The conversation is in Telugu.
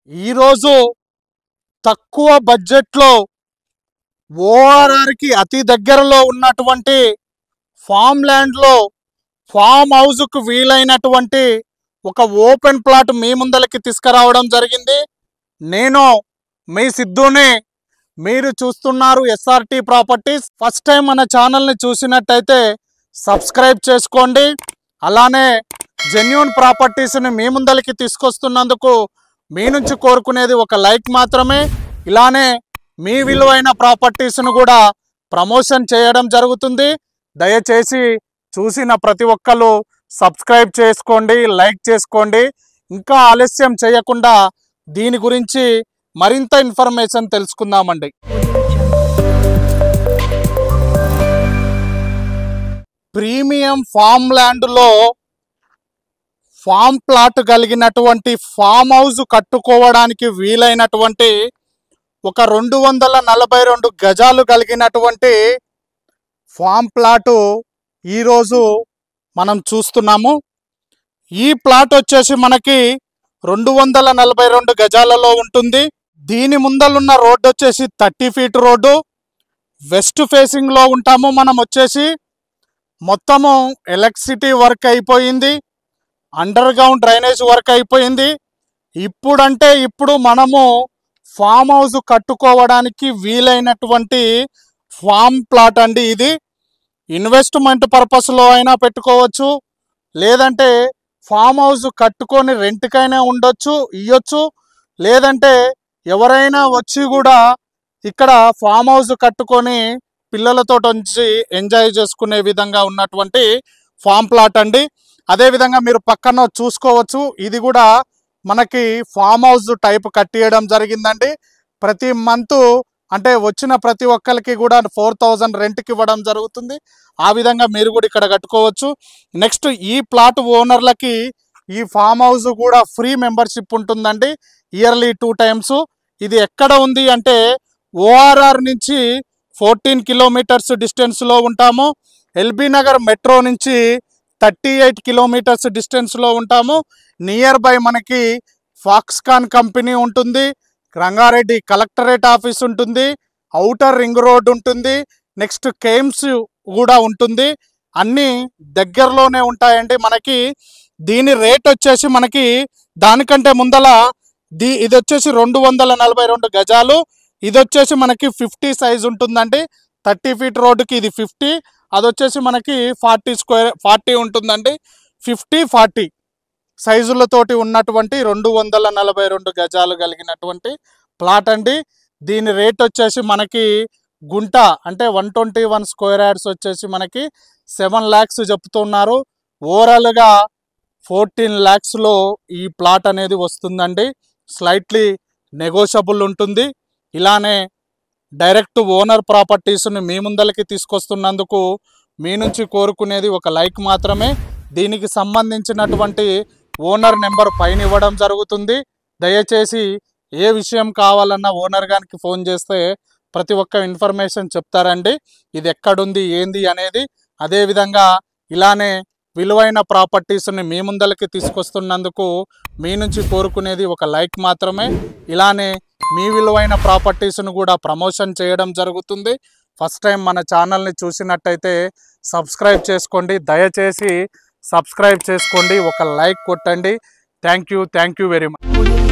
ఈరోజు తక్కువ బడ్జెట్లో ఓఆర్ఆర్కి అతి దగ్గరలో ఉన్నటువంటి ఫామ్ ల్యాండ్లో ఫామ్ హౌస్కు వీలైనటువంటి ఒక ఓపెన్ ప్లాట్ మీ ముందలకి తీసుకురావడం జరిగింది. నేను మీ సిద్ధుని, మీరు చూస్తున్నారు ఎస్ఆర్టీ ప్రాపర్టీస్. ఫస్ట్ టైం మన ఛానల్ని చూసినట్టయితే సబ్స్క్రైబ్ చేసుకోండి. అలానే జెన్యూన్ ప్రాపర్టీస్ని మీ ముందలకి తీసుకొస్తున్నందుకు మీ నుంచి కోరుకునేది ఒక లైక్ మాత్రమే. ఇలానే మీ విలువైన ప్రాపర్టీస్ను కూడా ప్రమోషన్ చేయడం జరుగుతుంది. దయచేసి చూసిన ప్రతి ఒక్కరు సబ్స్క్రైబ్ చేసుకోండి, లైక్ చేసుకోండి. ఇంకా ఆలస్యం చేయకుండా దీని గురించి మరింత ఇన్ఫర్మేషన్ తెలుసుకుందామండి. ప్రీమియం ఫామ్ ల్యాండ్లో ఫామ్ ప్లాట్ కలిగినటువంటి ఫామ్ హౌస్ కట్టుకోవడానికి వీలైనటువంటి ఒక 242 గజాలు కలిగినటువంటి ఫామ్ ప్లాటు ఈరోజు మనం చూస్తున్నాము. ఈ ప్లాట్ వచ్చేసి మనకి 242 గజాలలో ఉంటుంది. దీని ముందలున్న రోడ్డు వచ్చేసి 30 ఫీట్ రోడ్డు. వెస్ట్ ఫేసింగ్లో ఉంటాము. మనం వచ్చేసి మొత్తము ఎలక్ట్రిసిటీ వర్క్ అయిపోయింది, అండర్ గ్రౌండ్ డ్రైనేజ్ వర్క్ అయిపోయింది. ఇప్పుడు మనము ఫామ్ హౌస్ కట్టుకోవడానికి వీలైనటువంటి ఫామ్ ప్లాట్ అండి. ఇది ఇన్వెస్ట్మెంట్ పర్పస్లో అయినా పెట్టుకోవచ్చు, లేదంటే ఫామ్ హౌస్ కట్టుకొని రెంట్కైనా ఉండొచ్చు, ఇవ్వచ్చు. లేదంటే ఎవరైనా వచ్చి కూడా ఇక్కడ ఫామ్ హౌస్ కట్టుకొని పిల్లలతో వచ్చి ఎంజాయ్ చేసుకునే విధంగా ఉన్నటువంటి ఫామ్ ప్లాట్ అండి. అదేవిధంగా మీరు పక్కన చూసుకోవచ్చు, ఇది కూడా మనకి ఫామ్ హౌస్ టైప్ కట్టియడం జరిగిందండి. ప్రతి మంత్ అంటే వచ్చిన ప్రతి ఒక్కరికి కూడా 4000 రెంట్కి ఇవ్వడం జరుగుతుంది. ఆ విధంగా మీరు కూడా ఇక్కడ కట్టుకోవచ్చు. నెక్స్ట్ ఈ ప్లాట్ ఓనర్లకి ఈ ఫామ్ హౌస్ కూడా ఫ్రీ మెంబర్షిప్ ఉంటుందండి, ఇయర్లీ 2 times. ఇది ఎక్కడ ఉంది అంటే ఓఆర్ఆర్ నుంచి 14 కిలోమీటర్స్ డిస్టెన్స్లో ఉంటాము. ఎల్బీ నగర్ మెట్రో నుంచి 38 కిలోమీటర్స్ డిస్టెన్స్లో ఉంటాము. నియర్ బై మనకి ఫాక్స్కాన్ కంపెనీ ఉంటుంది, రంగారెడ్డి కలెక్టరేట్ ఆఫీస్ ఉంటుంది, ఔటర్ రింగ్ రోడ్ ఉంటుంది, నెక్స్ట్ కేమ్స్ కూడా ఉంటుంది. అన్నీ దగ్గరలోనే ఉంటాయండి మనకి. దీని రేట్ వచ్చేసి మనకి దానికంటే ముందల ఇది వచ్చేసి 242 గజాలు. ఇది వచ్చేసి మనకి 50 సైజ్ ఉంటుందండి. 30 ఫీట్ రోడ్డుకి ఇది 50, అది వచ్చేసి మనకి 40 ఉంటుందండి. 50-40 సైజులతోటి ఉన్నటువంటి 242 గజాలు కలిగినటువంటి ప్లాట్ అండి. దీని రేట్ వచ్చేసి మనకి గుంట అంటే 121 స్క్వేర్ యార్డ్స్ వచ్చేసి మనకి 7 lakhs చెప్తున్నారు. ఓవరాల్గా 14 lakhsలో ఈ ప్లాట్ అనేది వస్తుందండి. స్లైట్లీ నెగోషియబుల్ ఉంటుంది. ఇలానే డైరెక్ట్ ఓనర్ ప్రాపర్టీస్ని మీ ముందలకి తీసుకొస్తున్నందుకు మీ నుంచి కోరుకునేది ఒక లైక్ మాత్రమే. దీనికి సంబంధించినటువంటి ఓనర్ నెంబర్ పైన ఇవ్వడం జరుగుతుంది. దయచేసి ఏ విషయం కావాలన్నా ఓనర్ గారికి ఫోన్ చేస్తే ప్రతి ఒక్క ఇన్ఫర్మేషన్ చెప్తారండి, ఇది ఎక్కడుంది ఏంది అనేది. అదేవిధంగా ఇలానే విలువైన ప్రాపర్టీస్ని మీ ముందలకి తీసుకొస్తున్నందుకు మీ నుంచి కోరుకునేది ఒక లైక్ మాత్రమే. ఇలానే మీ విలువైన ప్రాపర్టీస్ను కూడా ప్రమోషన్ చేయడం జరుగుతుంది. ఫస్ట్ టైం మన ఛానల్ని చూసినట్టయితే సబ్స్క్రైబ్ చేసుకోండి. దయచేసి సబ్స్క్రైబ్ చేసుకోండి, ఒక లైక్ కొట్టండి. Thank you very much.